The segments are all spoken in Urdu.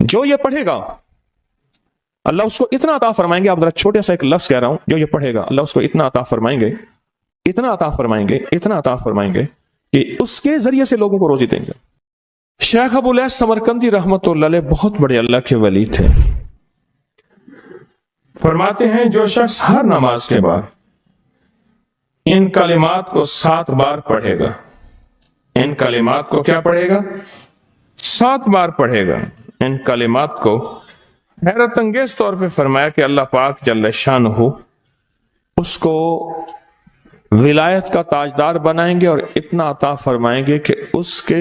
جو یہ پڑھے گا اللہ اس کو اتنا عطا فرمائیں گے. آپ ذرا چھوٹے سا ایک لفظ کہہ رہا ہوں, جو یہ پڑھے گا اللہ اس کو اتنا عطا فرمائیں گے, اتنا عطا فرمائیں گے, اتنا عطا فرمائیں گے کہ اس کے ذریعے سے لوگوں کو روزی دیں گے. شیخ ابو الیاس سمرقندی رحمت اللہ علیہ بہت بڑے اللہ کے ولی تھے. فرماتے ہیں جو شخص ہر نماز کے بعد ان کلمات کو 7 بار پڑھے گا, ان کلمات کو کیا پڑھے گا؟ 7 بار پڑھے گا. ان کلمات کو حیرت انگیز طور پہ فرمایا کہ اللہ پاک جل شانہ اس کو ولایت کا تاجدار بنائیں گے اور اتنا عطا فرمائیں گے کہ اس کے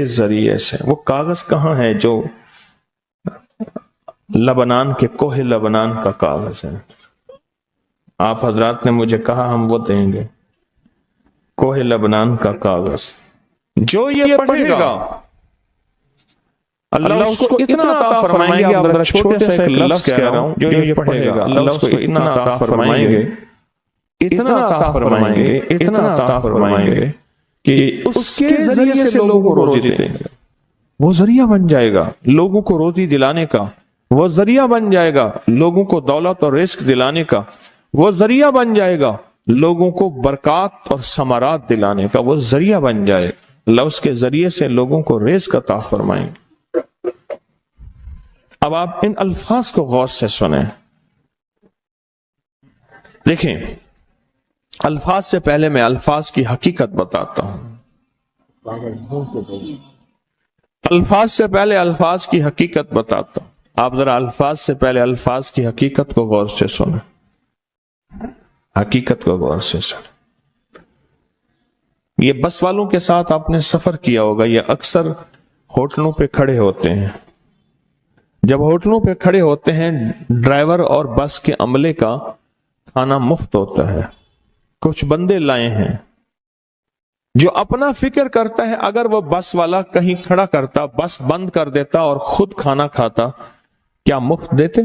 ذریعے سے وہ کاغذ کہاں ہے جو لبنان کے کوہ لبنان کا کاغذ ہے, آپ حضرات نے مجھے کہا ہم وہ دیں گے, کوہ لبنان کا کاغذ. جو یہ پڑھے گا اللہ اس کو اتنا عطا فرمائیں گے. آپ ذرا چھوٹے سے ایک لفظ کہہ رہا ہوں, جو یہ پڑھے گا اللہ اس کو اتنا عطا فرمائیں گے, اتنا عطا فرمائیں گے, اتنا عطا فرمائیں گے کہ اس کے ذریعے سے لوگوں کو روزی دیں گے. وہ ذریعہ بن جائے گا لوگوں کو روزی دلانے کا, وہ ذریعہ بن جائے گا لوگوں کو دولت اور رزق دلانے کا, وہ ذریعہ بن جائے گا لوگوں کو برکات اور ثمرات دلانے کا, وہ ذریعہ بن جائے. اللہ اس کے ذریعے سے لوگوں کو رزق عطا فرمائیں گے. اب آپ ان الفاظ کو غور سے سنیں. دیکھیں, الفاظ سے پہلے میں الفاظ کی حقیقت بتاتا ہوں. الفاظ سے پہلے الفاظ کی حقیقت بتاتا ہوں. آپ ذرا الفاظ سے پہلے الفاظ کی حقیقت کو غور سے سنیں, حقیقت کو غور سے سنیں. یہ بس والوں کے ساتھ آپ نے سفر کیا ہوگا, یہ اکثر ہوٹلوں پہ کھڑے ہوتے ہیں. جب ہوٹلوں پہ کھڑے ہوتے ہیں ڈرائیور اور بس کے عملے کا کھانا مفت ہوتا ہے. کچھ بندے لائے ہیں جو اپنا فکر کرتا ہے اگر وہ بس والا کہیں کھڑا کرتا, بس بند کر دیتا اور خود کھانا کھاتا, کیا مفت دیتے؟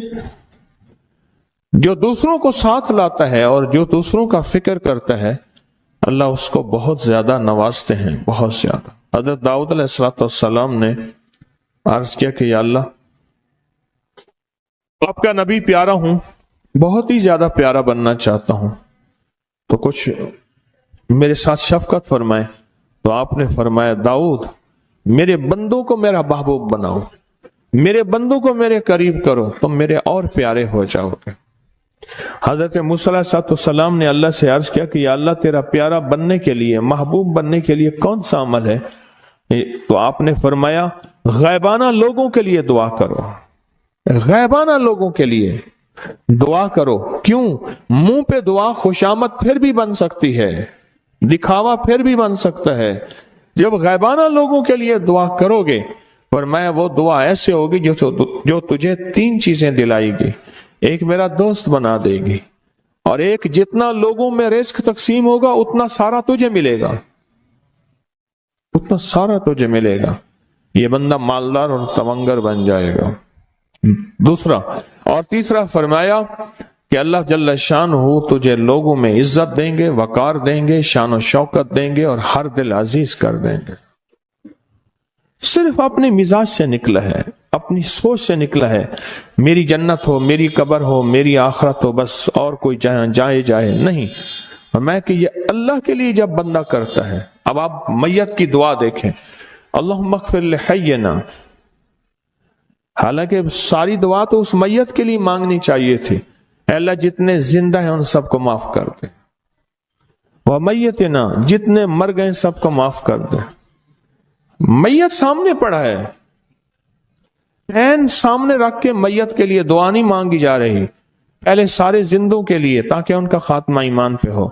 جو دوسروں کو ساتھ لاتا ہے اور جو دوسروں کا فکر کرتا ہے اللہ اس کو بہت زیادہ نوازتے ہیں, بہت زیادہ. حضرت داؤد علیہ السلام نے عرض کیا کہ یا اللہ آپ کا نبی پیارا ہوں, بہت ہی زیادہ پیارا بننا چاہتا ہوں, تو کچھ میرے ساتھ شفقت فرمائے. تو آپ نے فرمایا داؤد میرے بندوں کو میرا محبوب بناؤ, میرے بندوں کو میرے قریب کرو, تم میرے اور پیارے ہو جاؤ گے. حضرت موسیٰ علیہ السلام نے اللہ سے عرض کیا کہ یا اللہ تیرا پیارا بننے کے لیے, محبوب بننے کے لیے کون سا عمل ہے؟ تو آپ نے فرمایا غیبانہ لوگوں کے لیے دعا کرو, غیبانہ لوگوں کے لیے دعا کرو. کیوں؟ منہ پہ دعا خوشامد پھر بھی بن سکتی ہے, دکھاوا پھر بھی بن سکتا ہے. جب غیبانہ لوگوں کے لیے دعا کرو گے فرمایا وہ دعا ایسے ہوگی جو تجھے 3 چیزیں دلائے گی. ایک میرا دوست بنا دے گی, اور ایک جتنا لوگوں میں رزق تقسیم ہوگا اتنا سارا تجھے ملے گا, اتنا سارا تجھے ملے گا. یہ بندہ مالدار اور تمنگر بن جائے گا. دوسرا اور تیسرا فرمایا کہ اللہ جل شانہ تجھے لوگوں میں عزت دیں گے, وقار دیں گے, شان و شوکت دیں گے اور ہر دل عزیز کر دیں گے. صرف اپنے مزاج سے نکلا ہے, اپنی سوچ سے نکلا ہے, میری جنت ہو, میری قبر ہو, میری آخرت ہو, بس اور کوئی جائے نہیں. اور میں کہ یہ اللہ کے لیے جب بندہ کرتا ہے. اب آپ میت کی دعا دیکھیں, اللہم اغفر لحینا, حالانکہ ساری دعا تو اس میت کے لیے مانگنی چاہیے تھی, اے اللہ جتنے زندہ ہیں ان سب کو معاف کر دے, ومیتنا جتنے مر گئے سب کو معاف کر دے. میت سامنے پڑا ہے, عین سامنے رکھ کے میت کے لیے دعا نہیں مانگی جا رہی, پہلے سارے زندوں کے لیے تاکہ ان کا خاتمہ ایمان پہ ہو,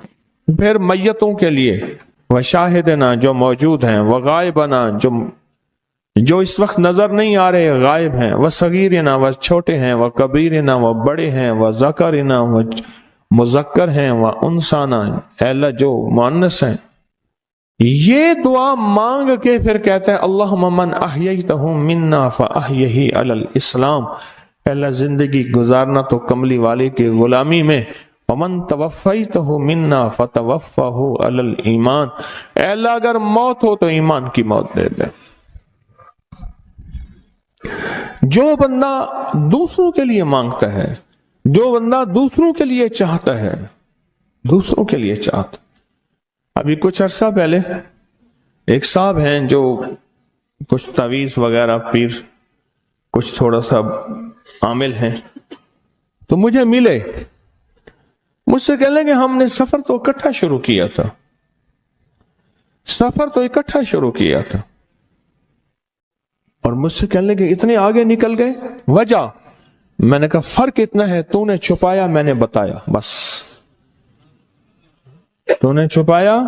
پھر میتوں کے لیے, وشاہدنا جو موجود ہیں, وغائبنا جو اس وقت نظر نہیں آ رہے غائب ہیں, وصغیرنا وہ چھوٹے ہیں, وکبیرنا وہ بڑے ہیں, وذکرنا وہ مذکر ہیں, وانثانا اے اللہ جو مؤنث ہیں. یہ دعا مانگ کے پھر کہتا ہے اللہم من احییتہ منا فاحیہ علی الاسلام, اے اللہ زندگی گزارنا تو کملی والے کے غلامی میں, ومن توفیتہ منا فتوفہ علی الایمان, اے اللہ اگر موت ہو تو ایمان کی موت دے دے. جو بندہ دوسروں کے لیے مانگتا ہے، جو بندہ دوسروں کے لیے چاہتا ہے، دوسروں کے لیے چاہتا. ابھی کچھ عرصہ پہلے ایک صاحب ہیں جو کچھ تعویذ وغیرہ پیر کچھ تھوڑا سا عامل ہیں، تو مجھے ملے، مجھ سے کہنے لگے ہم نے سفر تو اکٹھا شروع کیا تھا، سفر تو اکٹھا شروع کیا تھا، اور مجھ سے کہنے لگے اتنے آگے نکل گئے. وجہ؟ میں نے کہا فرق اتنا ہے، تو نے چھپایا میں نے بتایا، بس تو نے چھپایا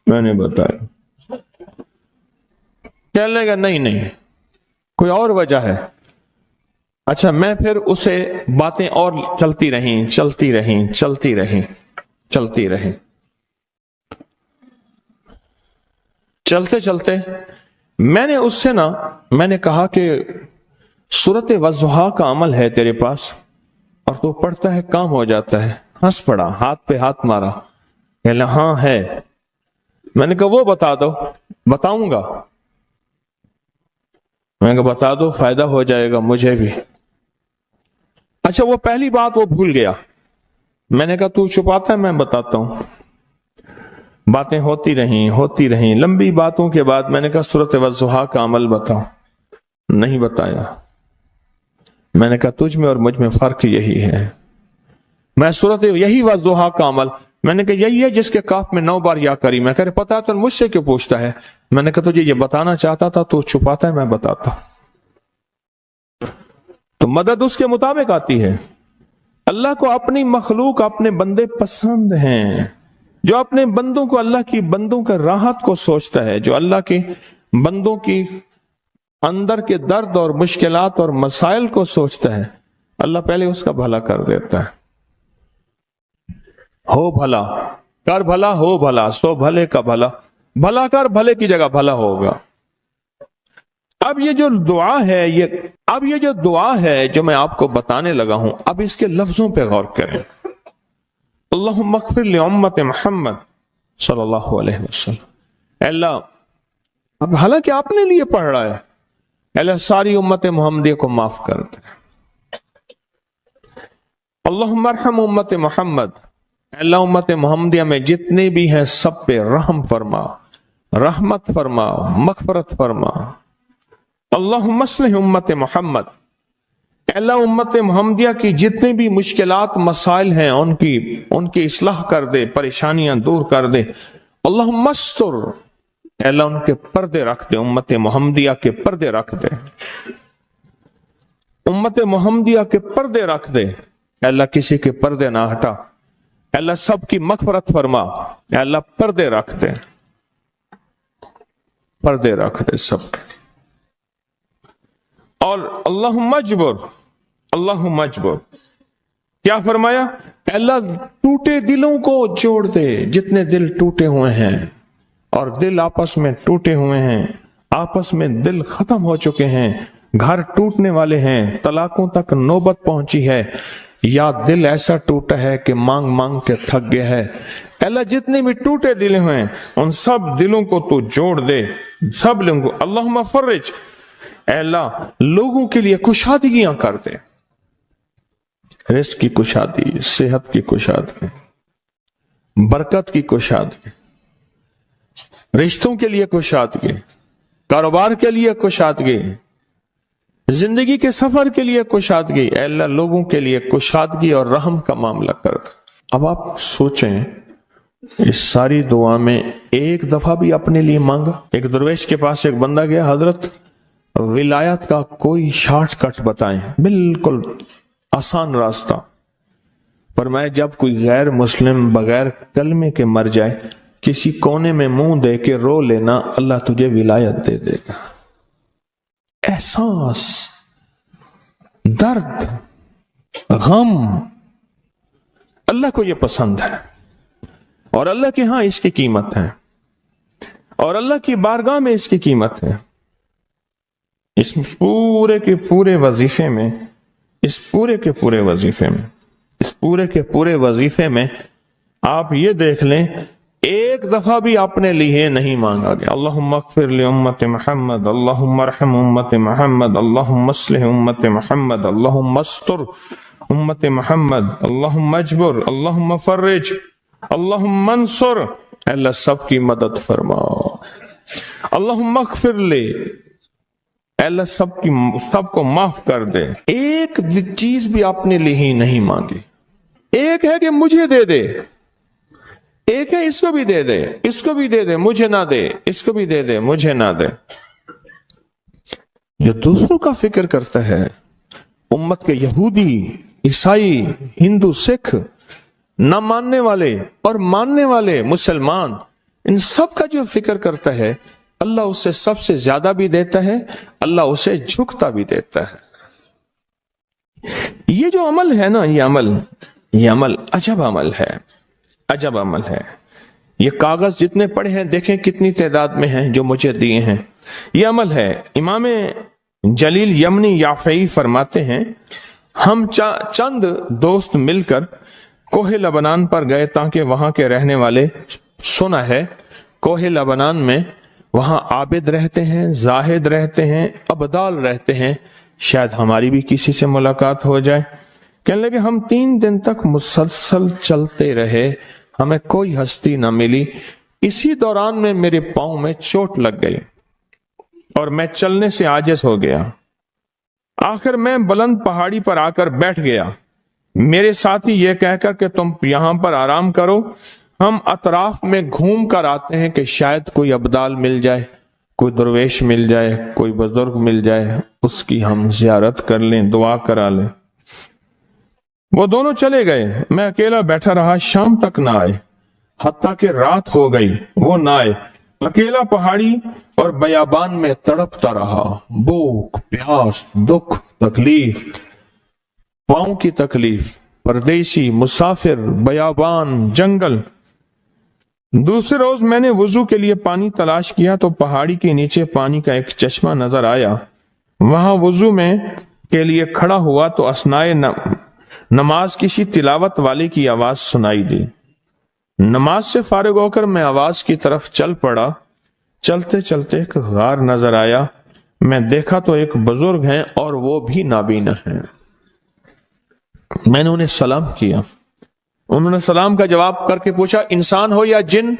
میں نے بتایا. کہنے لگا نہیں کوئی اور وجہ ہے. اچھا، میں پھر اسے باتیں اور چلتی رہیں. چلتے میں نے اس سے میں نے کہا کہ سورت والضحیٰ کا عمل ہے تیرے پاس اور تو پڑھتا ہے کام ہو جاتا ہے. ہنس پڑا، ہاتھ پہ ہاتھ مارا، کہنا ہاں ہے. میں نے کہا وہ بتا دو. بتاؤں گا. میں نے کہا بتا دو، فائدہ ہو جائے گا مجھے بھی. اچھا، وہ پہلی بات وہ بھول گیا. میں نے کہا تو چھپاتا ہے میں بتاتا ہوں. باتیں ہوتی رہیں لمبی باتوں کے بعد میں نے کہا سورت والضحیٰ کا عمل بتاؤ. نہیں بتایا. میں نے کہا تجھ میں اور مجھ میں فرق یہی ہے. میں سورت یہی والضحیٰ کا عمل، میں نے کہا یہی ہے جس کے کاف میں 9 بار یا کری. میں کہہ رہے پتا تو مجھ سے کیوں پوچھتا ہے؟ میں نے کہا تجھے یہ بتانا چاہتا تھا تو چھپاتا ہے میں بتاتا. تو مدد اس کے مطابق آتی ہے. اللہ کو اپنی مخلوق، اپنے بندے پسند ہیں. جو اپنے بندوں کو، اللہ کی بندوں کا راحت کو سوچتا ہے، جو اللہ کے بندوں کی اندر کے درد اور مشکلات اور مسائل کو سوچتا ہے، اللہ پہلے اس کا بھلا کر دیتا ہے. ہو بھلا کر بھلا، ہو بھلا سو بھلے کا بھلا، بھلا کر بھلے کی جگہ بھلا ہوگا. اب یہ جو دعا ہے جو میں آپ کو بتانے لگا ہوں، اب اس کے لفظوں پہ غور کریں. اللہم اغفر لامت محمد صلی اللہ علیہ وسلم. اے اللہ، اب حالانکہ آپ نے لیے پڑھ رہا ہے، اے اللہ ساری امت محمدیہ کو معاف کر دے. اللہم ارحم امت محمد، اے اللہ امت محمدیہ میں جتنے بھی ہیں سب پہ رحم فرما، رحمت فرما، مغفرت فرما. اللہم اصلح امت محمد، اے اللہ امت محمدیہ کی جتنے بھی مشکلات مسائل ہیں ان کی اصلاح کر دے، پریشانیاں دور کر دے. اللہم استر، اے اللہ ان کے پردے رکھ دے، امت محمدیہ کے پردے رکھ دے، امت محمدیہ کے پردے رکھ دے. اے اللہ کسی کے پردے نہ ہٹا. اے اللہ سب کی مغفرت فرما. اے اللہ پردے رکھ دے، پردے رکھ دے سب کے. اور اللہم اجبر، کیا فرمایا؟ اے اللہ ٹوٹے دلوں کو جوڑ دے. جتنے دل ٹوٹے ہوئے ہیں اور دل آپس میں ٹوٹے ہوئے ہیں، آپس میں دل ختم ہو چکے ہیں، گھر ٹوٹنے والے ہیں، طلاقوں تک نوبت پہنچی ہے، یا دل ایسا ٹوٹا ہے کہ مانگ مانگ کے تھک گیا ہے. اے اللہ جتنے بھی ٹوٹے دل ہیں ان سب دلوں کو تو جوڑ دے، سب لوگوں کو. اللہم فرج، اے اللہ لوگوں کے لیے کشادگیاں کر دے، رزق کی کشادگی، صحت کی کشادگی، برکت کی کشادگی، رشتوں کے لیے کشادگی، کاروبار کے لیے کشادگی، زندگی کے سفر کے لیے کشادگی. اے اللہ لوگوں کے لیے کشادگی اور رحم کا معاملہ کر دے. اب آپ سوچیں اس ساری دعا میں ایک دفعہ بھی اپنے لیے مانگا؟ ایک درویش کے پاس ایک بندہ گیا، حضرت ولایت کا کوئی شارٹ کٹ بتائیں، بالکل آسان راستہ. فرمایا جب کوئی غیر مسلم بغیر کلمے کے مر جائے، کسی کونے میں منہ دے کے رو لینا، اللہ تجھے ولایت دے دے گا. احساس، درد، غم، اللہ کو یہ پسند ہے اور اللہ کے ہاں اس کی قیمت ہے اور اللہ کی بارگاہ میں اس کی قیمت ہے. اس پورے کے پورے وظیفے میں آپ یہ دیکھ لیں ایک دفعہ بھی اپنے لیے نہیں مانگا گیا۔ اللہم اغفر لی امت محمد، اللہم ارحم امت محمد، اللہم اصلح امت محمد، اللہم استر امت محمد، اللہم اجبر، اللہم فرج، اللہم منصر، اللہ سب کی مدد فرما۔ اللہم اغفر لی، اللہ سب کو معاف کر دے۔ ایک چیز بھی اپنے لیے ہی نہیں مانگی۔ ایک ہے کہ مجھے دے دے، ایک ہے اس کو بھی دے دے، اس کو بھی دے دے، مجھے نہ دے، اس کو بھی دے دے، مجھے نہ دے۔ جو دوسروں کا فکر کرتا ہے، امت کے یہودی، عیسائی، ہندو، سکھ، نہ ماننے والے اور ماننے والے مسلمان، ان سب کا جو فکر کرتا ہے، اللہ اسے سب سے زیادہ بھی دیتا ہے، اللہ اسے جھکتا بھی دیتا ہے۔ یہ جو عمل ہے نا، یہ عمل عجب عمل ہے، عجب عمل ہے۔ یہ کاغذ جتنے پڑے ہیں دیکھیں کتنی تعداد میں ہیں جو مجھے دیے ہیں، یہ عمل ہے۔ امام جلیل یمنی یافعی فرماتے ہیں، ہم چند دوست مل کر کوہ لبنان پر گئے تاکہ وہاں کے رہنے والے، سنا ہے کوہ لبنان میں وہاں عابد رہتے ہیں، زاہد رہتے ہیں، ابدال رہتے ہیں، شاید ہماری بھی کسی سے ملاقات ہو جائے۔ کہنے لگے ہم 3 دن تک مسلسل چلتے رہے، ہمیں کوئی ہستی نہ ملی۔ اسی دوران میں میرے پاؤں میں چوٹ لگ گئی اور میں چلنے سے عاجز ہو گیا۔ آخر میں بلند پہاڑی پر آ کر بیٹھ گیا۔ میرے ساتھی یہ کہہ کر کہ تم یہاں پر آرام کرو، ہم اطراف میں گھوم کر آتے ہیں کہ شاید کوئی ابدال مل جائے، کوئی درویش مل جائے، کوئی بزرگ مل جائے، اس کی ہم زیارت کر لیں، دعا کرا لیں۔ وہ دونوں چلے گئے، میں اکیلا بیٹھا رہا، شام تک نہ آئے، حتیٰ کہ رات ہو گئی، وہ نہ آئے۔ اکیلا پہاڑی اور بیابان میں تڑپتا رہا، بھوک، پیاس، دکھ، تکلیف، پاؤں کی تکلیف، پردیسی، مسافر، بیابان، جنگل۔ دوسرے روز میں نے وضو کے لیے پانی تلاش کیا تو پہاڑی کے نیچے پانی کا ایک چشمہ نظر آیا۔ وہاں وضو میں کے لیے کھڑا ہوا تو اثناء نماز کسی تلاوت والے کی آواز سنائی دی۔ نماز سے فارغ ہو کر میں آواز کی طرف چل پڑا۔ چلتے چلتے ایک غار نظر آیا، میں دیکھا تو ایک بزرگ ہیں اور وہ بھی نابینا ہیں۔ میں نے انہیں سلام کیا، انہوں نے سلام کا جواب کر کے پوچھا انسان ہو یا جن؟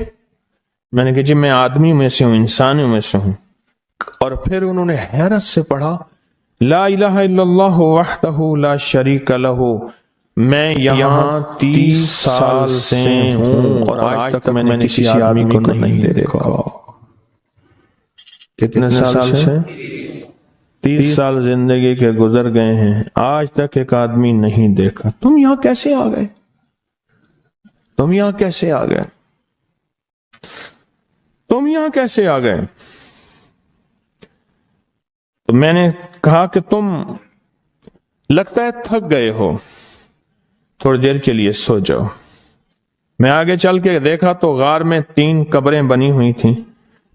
میں نے کہا جی میں آدمی میں سے ہوں، انسانوں میں سے ہوں۔ اور پھر انہوں نے حیرت سے پڑھا لا الہ الا اللہ وحدہ لا شریک لہ، میں یہاں 30 سال سے ہوں اور آج تک میں نے کسی آدمی کو نہیں دیکھا۔ کتنے سال سے؟ 30 سال زندگی کے گزر گئے ہیں، آج تک ایک آدمی نہیں دیکھا۔ تم یہاں کیسے آ گئے؟ تم یہاں کیسے آ گئے؟ تم یہاں کیسے آ گئے؟ تو میں نے کہا کہ تم لگتا ہے تھک گئے ہو، تھوڑی دیر کے لیے سو جاؤ۔ میں آگے چل کے دیکھا تو غار میں 3 قبریں بنی ہوئی تھیں۔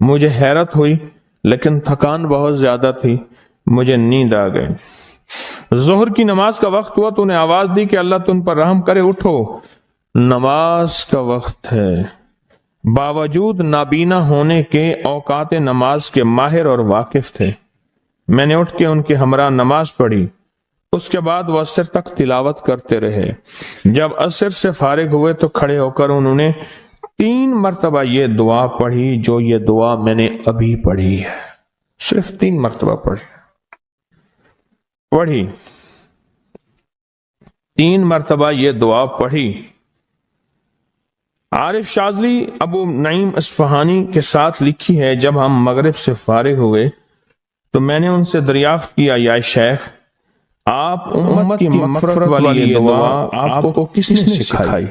مجھے حیرت ہوئی لیکن تھکان بہت زیادہ تھی، مجھے نیند آ گئی۔ ظہر کی نماز کا وقت ہوا تو انہیں آواز دی کہ اللہ تم پر رحم کرے، اٹھو، نماز کا وقت ہے۔ باوجود نابینا ہونے کے اوقات نماز کے ماہر اور واقف تھے۔ میں نے اٹھ کے ان کے ہمراہ نماز پڑھی، اس کے بعد وہ عصر تک تلاوت کرتے رہے۔ جب عصر سے فارغ ہوئے تو کھڑے ہو کر انہوں نے 3 مرتبہ یہ دعا پڑھی جو یہ دعا میں نے ابھی پڑھی ہے، صرف 3 مرتبہ پڑھی 3 مرتبہ یہ دعا پڑھی۔ عارف شاذلی ابو نعیم اصفہانی کے ساتھ لکھی ہے، جب ہم مغرب سے فارغ ہوئے تو میں نے ان سے دریافت کیا یا شیخ آپ امت کی مغفرت والی یہ دعا آپ کو کس نے سکھائی؟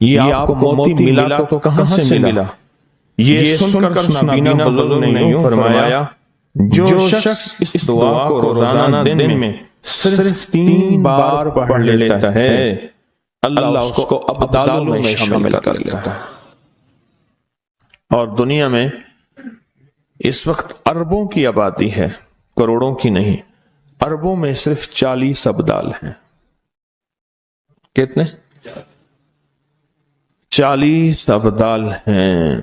یہ آپ کو موتی ملا تو کہاں سے ملا؟ یہ سن کر نابینا بزرگ نے یوں فرمایا جو شخص اس دعا کو روزانہ دن میں صرف 3 بار پڑھ لیتا ہے اللہ اس کو ابدالوں میں شامل کر لیتا ہے۔ اور دنیا میں اس وقت اربوں کی آبادی ہے، کروڑوں کی نہیں، اربوں میں صرف 40 ابدال ہیں۔ کتنے؟ 40 ابدال ہیں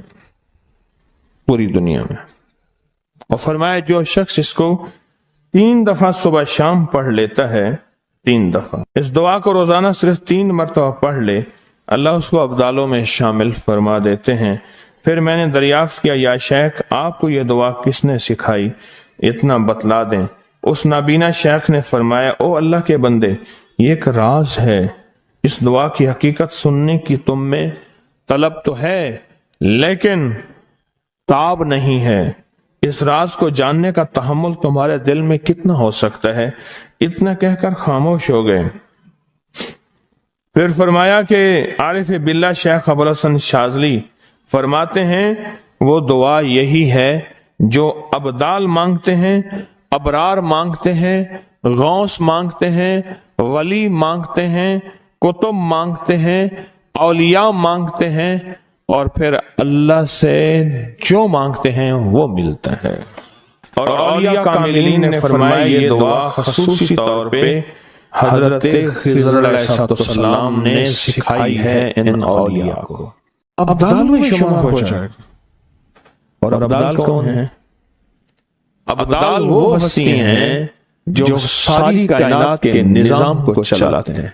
پوری دنیا میں، اور فرمایا جو شخص اس کو 3 دفعہ صبح شام پڑھ لیتا ہے، 3 دفعہ اس دعا کو روزانہ صرف 3 مرتبہ پڑھ لے، اللہ اس کو ابدالوں میں شامل فرما دیتے ہیں۔ پھر میں نے دریافت کیا، یا شیخ آپ کو یہ دعا کس نے سکھائی؟ اتنا بتلا دیں۔ اس نابینا شیخ نے فرمایا، او اللہ کے بندے، یہ ایک راز ہے، اس دعا کی حقیقت سننے کی تم میں طلب تو ہے لیکن تاب نہیں ہے، اس راز کو جاننے کا تحمل تمہارے دل میں کتنا ہو سکتا ہے؟ اتنا کہہ کر خاموش ہو گئے۔ پھر فرمایا کہ عارف باللہ شیخ ابوالحسن شاذلی فرماتے ہیں وہ دعا یہی ہے جو ابدال مانگتے ہیں، ابرار مانگتے ہیں، غوث مانگتے ہیں، ولی مانگتے ہیں، کتب مانگتے ہیں، اولیاء مانگتے ہیں، اور پھر اللہ سے جو مانگتے ہیں وہ ملتا ہے۔ اور اولیاء کاملین نے فرمایا یہ دعا خصوصی طور پہ حضرت خضر علیہ السلام نے سکھائی ہے ان اولیاء کو۔ ابدال میں شمار ہو جائے گا۔ اور ابدال کون ہیں؟ ابدال وہ ہستی ہیں جو ساری کائنات کے نظام کو چلاتے ہیں۔